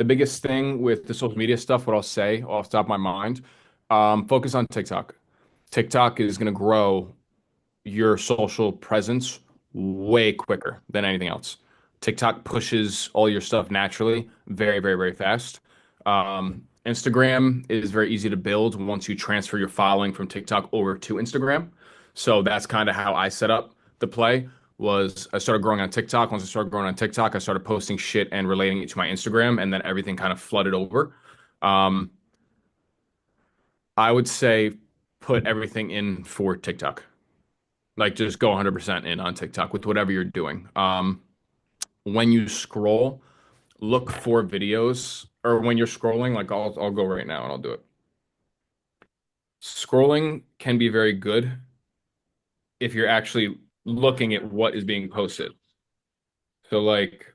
the biggest thing with the social media stuff, what I'll say off the top of my mind, focus on TikTok. TikTok is going to grow your social presence way quicker than anything else. TikTok pushes all your stuff naturally, very, very, very fast. Instagram is very easy to build once you transfer your following from TikTok over to Instagram. So that's kind of how I set up the play was I started growing on TikTok. Once I started growing on TikTok, I started posting shit and relating it to my Instagram, and then everything kind of flooded over. Um, I would say put everything in for TikTok. Like just go 100% in on TikTok with whatever you're doing. When you scroll, look for videos, or when you're scrolling, like I'll go right now and I'll do it. Scrolling can be very good if you're actually looking at what is being posted. So like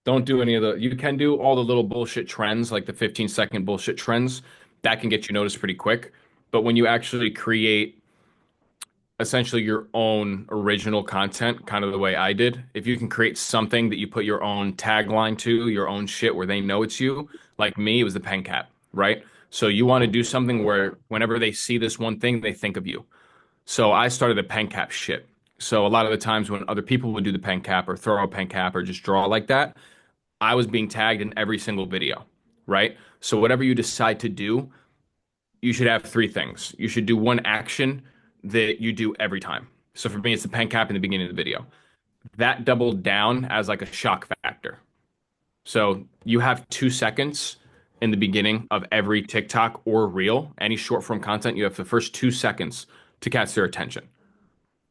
don't do any of the you can do all the little bullshit trends, like the 15-second bullshit trends. That can get you noticed pretty quick. But when you actually create essentially your own original content, kind of the way I did. If you can create something that you put your own tagline to, your own shit where they know it's you, like me, it was the pen cap, right? So you want to do something where whenever they see this one thing, they think of you. So I started a pen cap shit. So a lot of the times when other people would do the pen cap or throw a pen cap or just draw like that, I was being tagged in every single video, right? So whatever you decide to do, you should have three things. You should do one action that you do every time. So for me, it's the pen cap in the beginning of the video. That doubled down as like a shock factor. So you have 2 seconds in the beginning of every TikTok or reel, any short form content, you have the first 2 seconds to catch their attention.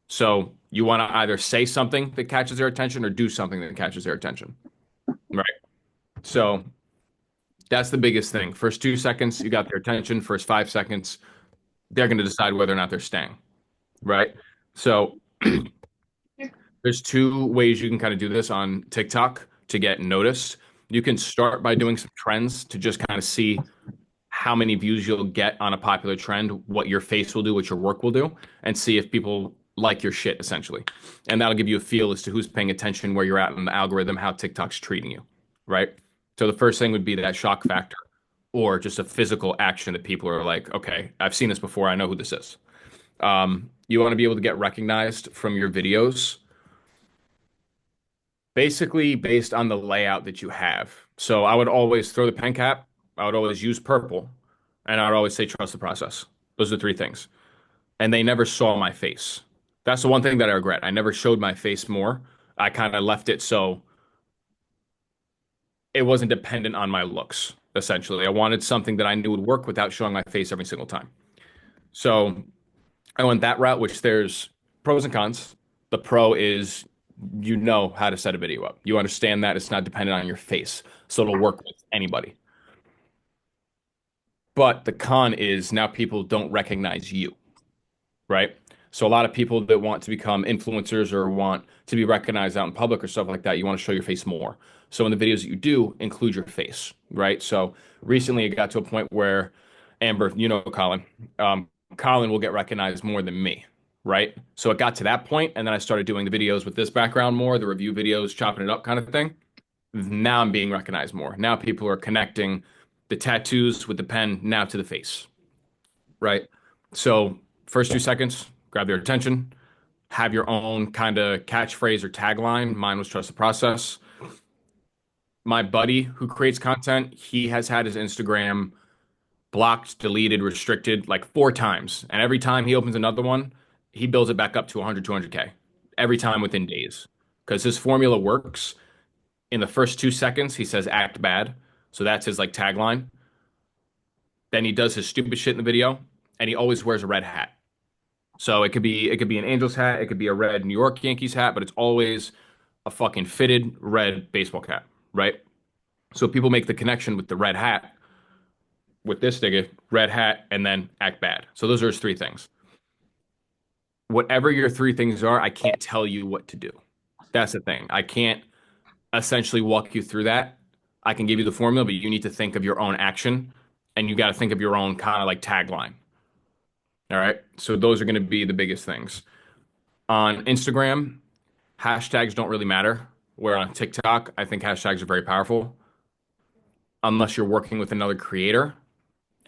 So you want to either say something that catches their attention or do something that catches their attention. Right. So that's the biggest thing. First 2 seconds, you got their attention. First 5 seconds, they're going to decide whether or not they're staying. Right. So there's two ways you can kind of do this on TikTok to get noticed. You can start by doing some trends to just kind of see how many views you'll get on a popular trend, what your face will do, what your work will do, and see if people like your shit essentially. And that'll give you a feel as to who's paying attention, where you're at in the algorithm, how TikTok's treating you, right? So the first thing would be that shock factor or just a physical action that people are like, okay, I've seen this before. I know who this is. You want to be able to get recognized from your videos basically based on the layout that you have. So I would always throw the pen cap. I would always use purple, and I would always say trust the process. Those are three things. And they never saw my face. That's the one thing that I regret. I never showed my face more. I kind of left it so it wasn't dependent on my looks, essentially. I wanted something that I knew would work without showing my face every single time. So I went that route, which there's pros and cons. The pro is you know how to set a video up. You understand that it's not dependent on your face, so it'll work with anybody. But the con is now people don't recognize you, right? So a lot of people that want to become influencers or want to be recognized out in public or stuff like that, you want to show your face more. So in the videos that you do, include your face, right? So recently it got to a point where Amber, you know Colin, Colin will get recognized more than me, right? So it got to that point, and then I started doing the videos with this background more, the review videos, chopping it up kind of thing. Now I'm being recognized more. Now people are connecting the tattoos with the pen now to the face, right? So first 2 seconds, grab their attention, have your own kind of catchphrase or tagline. Mine was trust the process. My buddy who creates content, he has had his Instagram blocked, deleted, restricted like 4 times. And every time he opens another one, he builds it back up to 100, 200K every time within days because his formula works. In the first 2 seconds, he says act bad. So that's his like tagline. Then he does his stupid shit in the video, and he always wears a red hat. So it could be an Angels hat, it could be a red New York Yankees hat, but it's always a fucking fitted red baseball cap, right? So people make the connection with the red hat, with this nigga, red hat, and then act bad. So those are his three things. Whatever your three things are, I can't tell you what to do. That's the thing. I can't essentially walk you through that. I can give you the formula, but you need to think of your own action and you got to think of your own kind of like tagline. All right. So those are going to be the biggest things. On Instagram, hashtags don't really matter. Where on TikTok, I think hashtags are very powerful. unless you're working with another creator,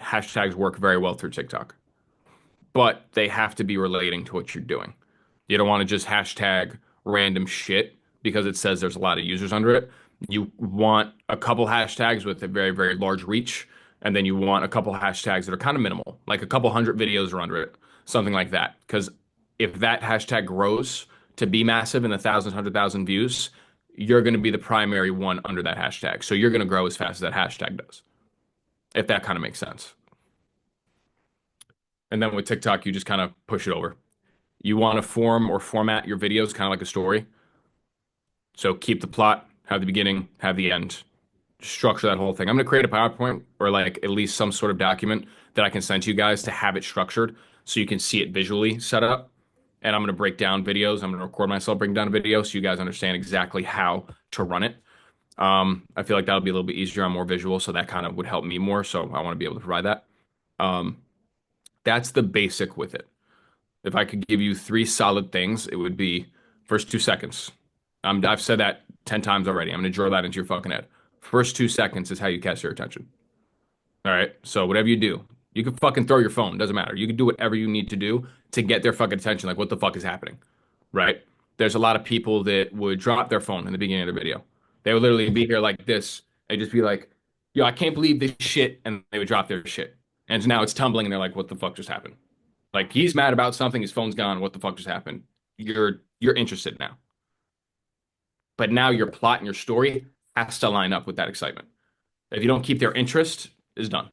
hashtags work very well through TikTok. But they have to be relating to what you're doing. You don't want to just hashtag random shit because it says there's a lot of users under it. You want a couple hashtags with a very, very large reach, and then you want a couple hashtags that are kind of minimal, like a couple hundred videos are under it, something like that. Because if that hashtag grows to be massive in the thousands, 100,000 views, you're going to be the primary one under that hashtag. So you're going to grow as fast as that hashtag does, if that kind of makes sense. And then with TikTok, you just kind of push it over. You want to form or format your videos kind of like a story. So keep the plot, have the beginning, have the end. Structure that whole thing. I'm going to create a PowerPoint or like at least some sort of document that I can send to you guys to have it structured so you can see it visually set up. And I'm going to break down videos. I'm going to record myself breaking down a video so you guys understand exactly how to run it. I feel like that'll be a little bit easier. I'm more visual, so that kind of would help me more. So I want to be able to provide that. Um, that's the basic with it. If I could give you three solid things, it would be first 2 seconds. I've said that 10 times already. I'm going to drill that into your fucking head. First 2 seconds is how you catch their attention. All right. So whatever you do, you can fucking throw your phone. Doesn't matter. You can do whatever you need to do to get their fucking attention. Like, what the fuck is happening? Right? There's a lot of people that would drop their phone in the beginning of the video. They would literally be here like this. They'd just be like, yo, I can't believe this shit. And they would drop their shit. And now it's tumbling and they're like, what the fuck just happened? Like he's mad about something, his phone's gone. What the fuck just happened? You're interested now. But now your plot and your story has to line up with that excitement. If you don't keep their interest, is done.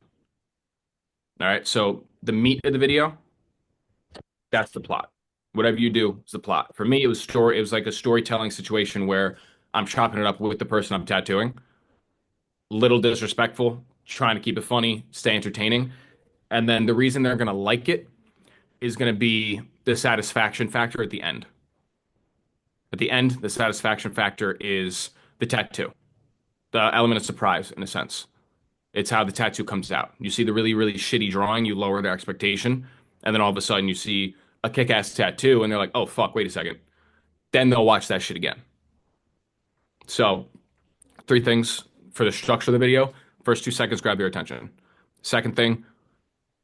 All right. So the meat of the video, that's the plot. Whatever you do is the plot. For me, it was story. It was like a storytelling situation where I'm chopping it up with the person I'm tattooing. Little disrespectful, trying to keep it funny, stay entertaining. And then the reason they're gonna like it is gonna be the satisfaction factor at the end. At the end, the satisfaction factor is the tattoo, the element of surprise in a sense. It's how the tattoo comes out. You see the really, really shitty drawing, you lower their expectation, and then all of a sudden you see a kick-ass tattoo, and they're like, "Oh fuck, wait a second." Then they'll watch that shit again. So, three things for the structure of the video. First 2 seconds, grab their attention. Second thing,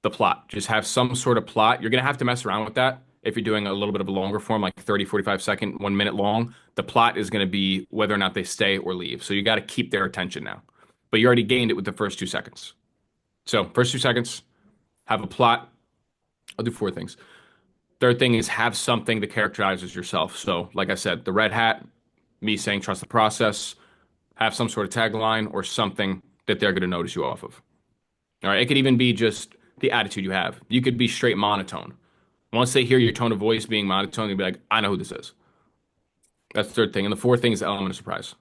the plot. Just have some sort of plot. You're gonna have to mess around with that if you're doing a little bit of a longer form, like 30, 45 second, 1 minute long. The plot is gonna be whether or not they stay or leave. So you got to keep their attention now. But you already gained it with the first 2 seconds. So first 2 seconds, have a plot. I'll do four things. Third thing is have something that characterizes yourself. So like I said, the red hat, me saying trust the process, have some sort of tagline or something that they're going to notice you off of. All right. It could even be just the attitude you have. You could be straight monotone. Once they hear your tone of voice being monotone, they'll be like, I know who this is. That's the third thing. And the fourth thing is the element of surprise.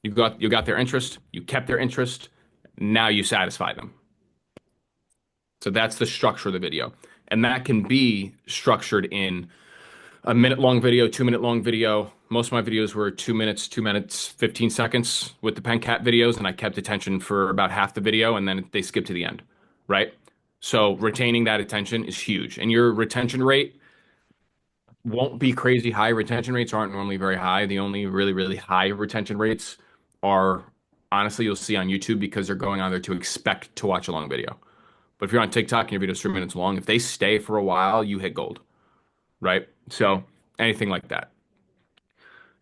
You got their interest, you kept their interest, now you satisfy them. So that's the structure of the video. And that can be structured in a minute long video, 2 minute long video. Most of my videos were 2 minutes, 2 minutes, 15 seconds with the pen cat videos, and I kept attention for about half the video and then they skip to the end, right? So retaining that attention is huge. And your retention rate won't be crazy high. Retention rates aren't normally very high. The only really, really high retention rates are honestly you'll see on YouTube because they're going on there to expect to watch a long video. But if you're on TikTok and your video's 3 minutes long, if they stay for a while, you hit gold, right? So anything like that.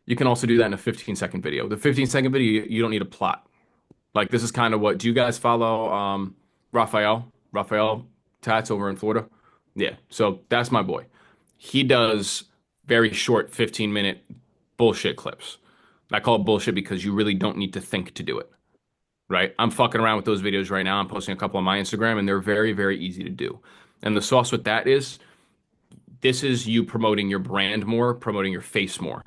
You can also do that in a 15-second video. The 15-second video, you don't need a plot. Like this is kind of what, do you guys follow Raphael Tats over in Florida? Yeah. So that's my boy. He does very short 15-minute bullshit clips. I call it bullshit because you really don't need to think to do it, right? I'm fucking around with those videos right now. I'm posting a couple on my Instagram and they're very, very easy to do. And the sauce with that is this is you promoting your brand more, promoting your face more,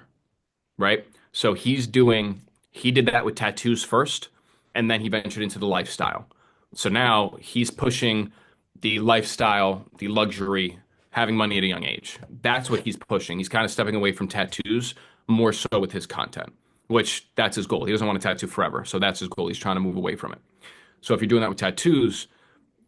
right? So he did that with tattoos first, and then he ventured into the lifestyle. So now he's pushing the lifestyle, the luxury, having money at a young age. That's what he's pushing. He's kind of stepping away from tattoos more so with his content, which that's his goal. He doesn't want to tattoo forever. So that's his goal. He's trying to move away from it. So if you're doing that with tattoos,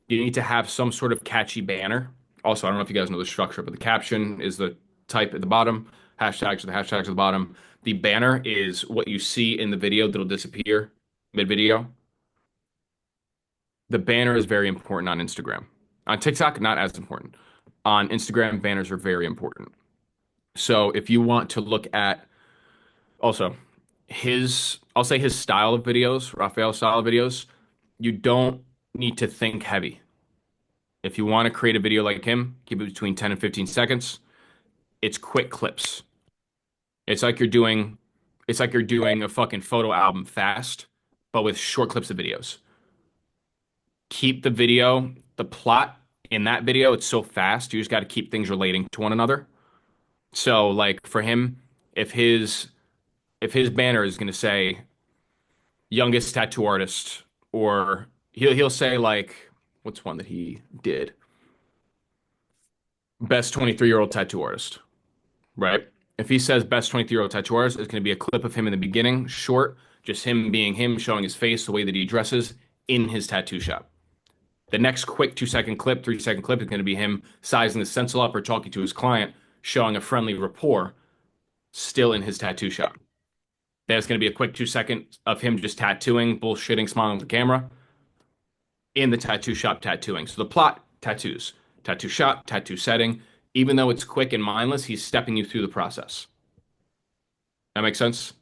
you need to have some sort of catchy banner. Also, I don't know if you guys know the structure, but the caption is the type at the bottom, hashtags are the hashtags at the bottom. The banner is what you see in the video that'll disappear mid-video. The banner is very important on Instagram. On TikTok, not as important. On Instagram, banners are very important. So if you want to look at also I'll say his style of videos, Raphael's style of videos, you don't need to think heavy. If you want to create a video like him, keep it between 10 and 15 seconds. It's quick clips. It's like you're doing it's like you're doing a fucking photo album fast, but with short clips of videos. Keep the plot in that video, it's so fast, you just got to keep things relating to one another. So like for him, if his banner is going to say youngest tattoo artist, or he'll say like what's one that he did? Best 23-year-old tattoo artist, right? If he says best 23-year-old tattoo artist, it's going to be a clip of him in the beginning, short, just him being him, showing his face, the way that he dresses in his tattoo shop. The next quick 2 second clip, 3 second clip is going to be him sizing the stencil up or talking to his client, showing a friendly rapport still in his tattoo shop. There's going to be a quick 2 seconds of him just tattooing, bullshitting, smiling at the camera in the tattoo shop tattooing. So the plot, tattoos, tattoo shop, tattoo setting. Even though it's quick and mindless, he's stepping you through the process. That makes sense?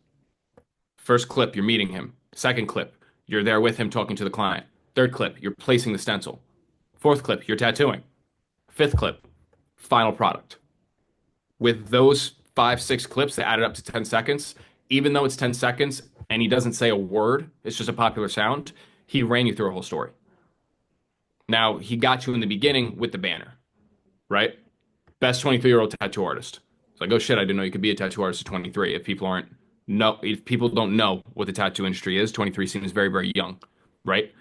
First clip, you're meeting him. Second clip, you're there with him talking to the client. Third clip, you're placing the stencil. Fourth clip, you're tattooing. Fifth clip, final product. With those 5, 6 clips that added up to 10 seconds, even though it's 10 seconds and he doesn't say a word, it's just a popular sound, he ran you through a whole story. Now, he got you in the beginning with the banner, right? Best 23-year-old tattoo artist. It's like, oh shit, I didn't know you could be a tattoo artist at 23. If people don't know what the tattoo industry is, 23 seems very, very young, right?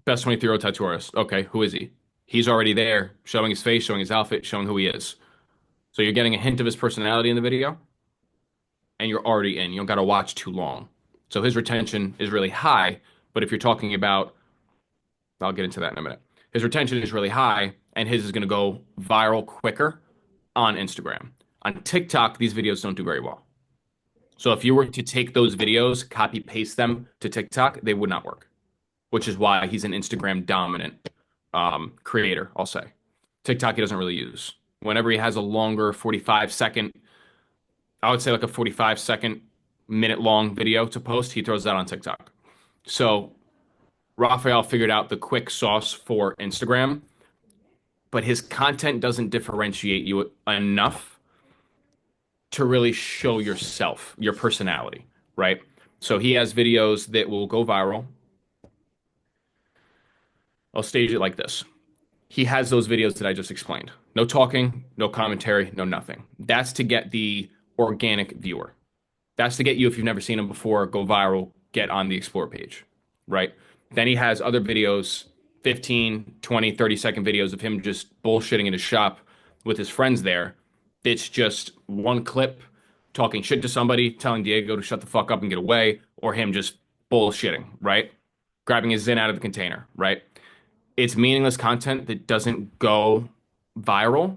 Best 23-year-old tattoo artist. Okay, who is he? He's already there, showing his face, showing his outfit, showing who he is. So you're getting a hint of his personality in the video, and you're already in. You don't got to watch too long. So his retention is really high. But if you're talking about, I'll get into that in a minute. His retention is really high, and his is going to go viral quicker on Instagram. On TikTok, these videos don't do very well. So if you were to take those videos, copy paste them to TikTok, they would not work, which is why he's an Instagram dominant creator, I'll say. TikTok he doesn't really use. Whenever he has a longer 45-second, I would say like a 45-second, minute long video to post, he throws that on TikTok. So Raphael figured out the quick sauce for Instagram, but his content doesn't differentiate you enough to really show yourself, your personality, right? So he has videos that will go viral. I'll stage it like this. He has those videos that I just explained. No talking, no commentary, no nothing. That's to get the organic viewer. That's to get you, if you've never seen him before, go viral, get on the explore page, right? Then he has other videos, 15, 20, 30-second videos of him just bullshitting in his shop with his friends there. It's just one clip talking shit to somebody, telling Diego to shut the fuck up and get away, or him just bullshitting, right? Grabbing his Zin out of the container, right? It's meaningless content that doesn't go viral,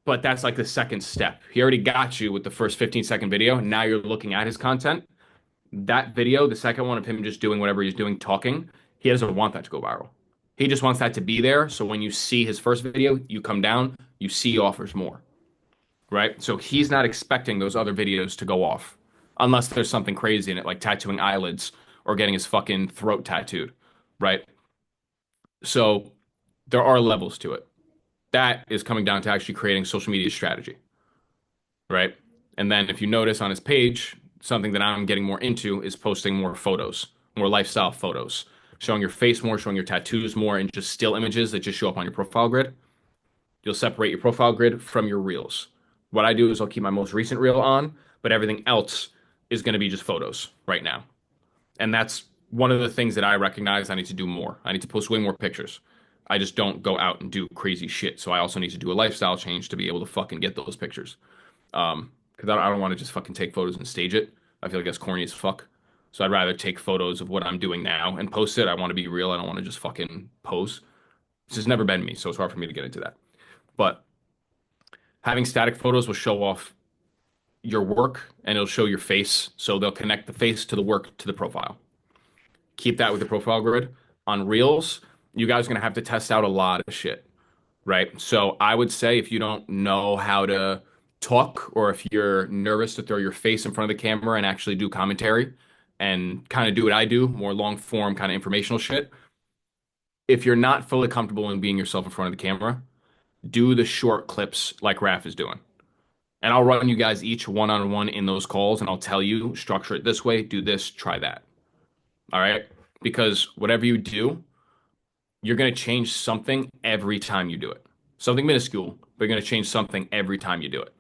but that's like the second step. He already got you with the first 15-second video. Now you're looking at his content. That video, the second one of him just doing whatever he's doing, talking, he doesn't want that to go viral. He just wants that to be there. So when you see his first video, you come down, you see he offers more, right? So he's not expecting those other videos to go off unless there's something crazy in it, like tattooing eyelids or getting his fucking throat tattooed, right? So there are levels to it. That is coming down to actually creating social media strategy, right? And then if you notice on his page, something that I'm getting more into is posting more photos, more lifestyle photos, showing your face more, showing your tattoos more, and just still images that just show up on your profile grid. You'll separate your profile grid from your reels. What I do is I'll keep my most recent reel on, but everything else is going to be just photos right now. And that's one of the things that I recognize I need to do more. I need to post way more pictures. I just don't go out and do crazy shit. So I also need to do a lifestyle change to be able to fucking get those pictures. Because I don't want to just fucking take photos and stage it. I feel like that's corny as fuck. So I'd rather take photos of what I'm doing now and post it. I want to be real. I don't want to just fucking pose. This has never been me, so it's hard for me to get into that. But having static photos will show off your work and it'll show your face. So they'll connect the face to the work to the profile. Keep that with the profile grid. On Reels, you guys are gonna have to test out a lot of shit, right? So I would say if you don't know how to talk or if you're nervous to throw your face in front of the camera and actually do commentary and kind of do what I do, more long form kind of informational shit. If you're not fully comfortable in being yourself in front of the camera, do the short clips like Raf is doing. And I'll run you guys each one on one in those calls and I'll tell you structure it this way, do this, try that. All right? Because whatever you do, you're going to change something every time you do it. Something minuscule, but you're going to change something every time you do it.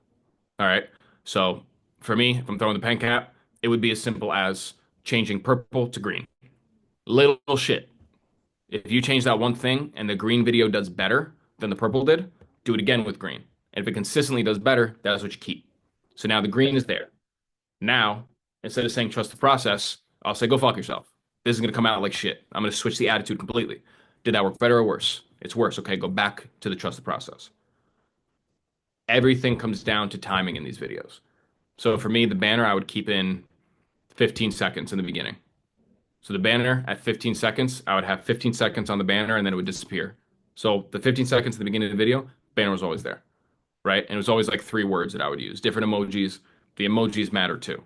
All right. So for me, if I'm throwing the pen cap, it would be as simple as changing purple to green. Little shit. If you change that one thing and the green video does better than the purple did, do it again with green. And if it consistently does better, that's what you keep. So now the green is there. Now, instead of saying trust the process, I'll say go fuck yourself. This is going to come out like shit. I'm going to switch the attitude completely. Did that work better or worse? It's worse. Okay, go back to the trust the process. Everything comes down to timing in these videos. So for me, the banner I would keep in 15 seconds in the beginning. So the banner at 15 seconds, I would have 15 seconds on the banner and then it would disappear. So the 15 seconds at the beginning of the video, banner was always there, right? And it was always like 3 words that I would use, different emojis. The emojis matter too,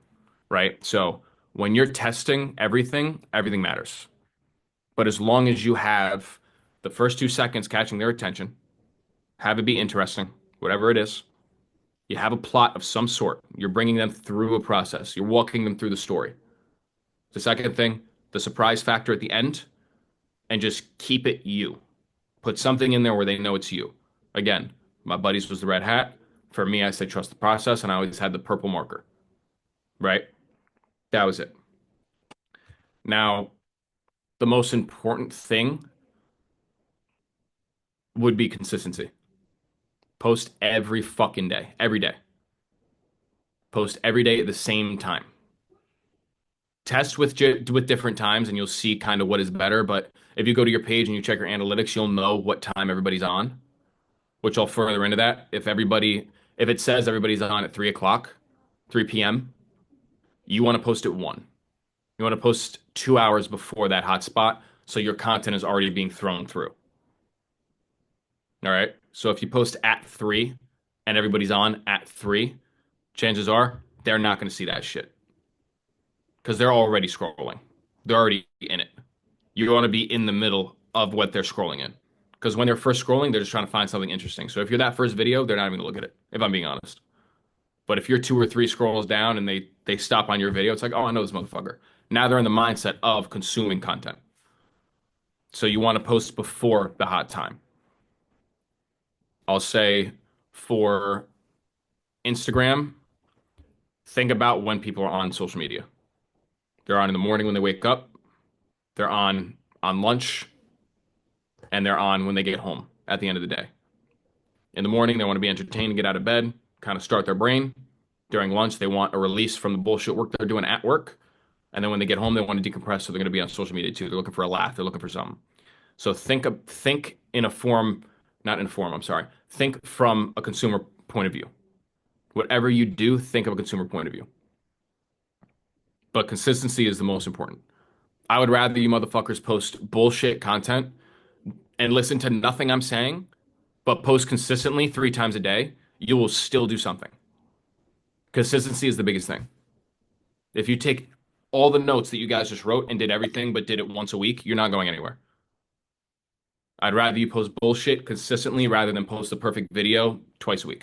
right? So when you're testing everything, everything matters. But as long as you have the first 2 seconds catching their attention, have it be interesting, whatever it is, you have a plot of some sort. You're bringing them through a process. You're walking them through the story. The second thing, the surprise factor at the end, and just keep it you. Put something in there where they know it's you. Again, my buddies was the red hat. For me, I say trust the process, and I always had the purple marker, right? That was it. Now, the most important thing would be consistency. Post every fucking day, every day. Post every day at the same time. Test with different times and you'll see kind of what is better. But if you go to your page and you check your analytics, you'll know what time everybody's on, which I'll further into that. If it says everybody's on at 3 o'clock, 3 p.m., you want to post at 1. You want to post 2 hours before that hotspot so your content is already being thrown through. All right. So if you post at 3 and everybody's on at 3, chances are they're not going to see that shit because they're already scrolling. They're already in it. You want to be in the middle of what they're scrolling in. Because when they're first scrolling, they're just trying to find something interesting. So if you're that first video, they're not even going to look at it, if I'm being honest. But if you're 2 or 3 scrolls down and they stop on your video, it's like, oh, I know this motherfucker. Now they're in the mindset of consuming content. So you want to post before the hot time. I'll say for Instagram, think about when people are on social media. They're on in the morning when they wake up. They're on lunch, and they're on when they get home at the end of the day. In the morning, they want to be entertained, get out of bed, kind of start their brain. During lunch, they want a release from the bullshit work they're doing at work. And then when they get home, they want to decompress, so they're going to be on social media too. They're looking for a laugh. They're looking for something. So think in a form, not in a form, I'm sorry. Think from a consumer point of view. Whatever you do, think of a consumer point of view. But consistency is the most important. I would rather you motherfuckers post bullshit content and listen to nothing I'm saying, but post consistently 3 times a day. You will still do something. Consistency is the biggest thing. If you take all the notes that you guys just wrote and did everything, but did it once a week, you're not going anywhere. I'd rather you post bullshit consistently rather than post the perfect video twice a week.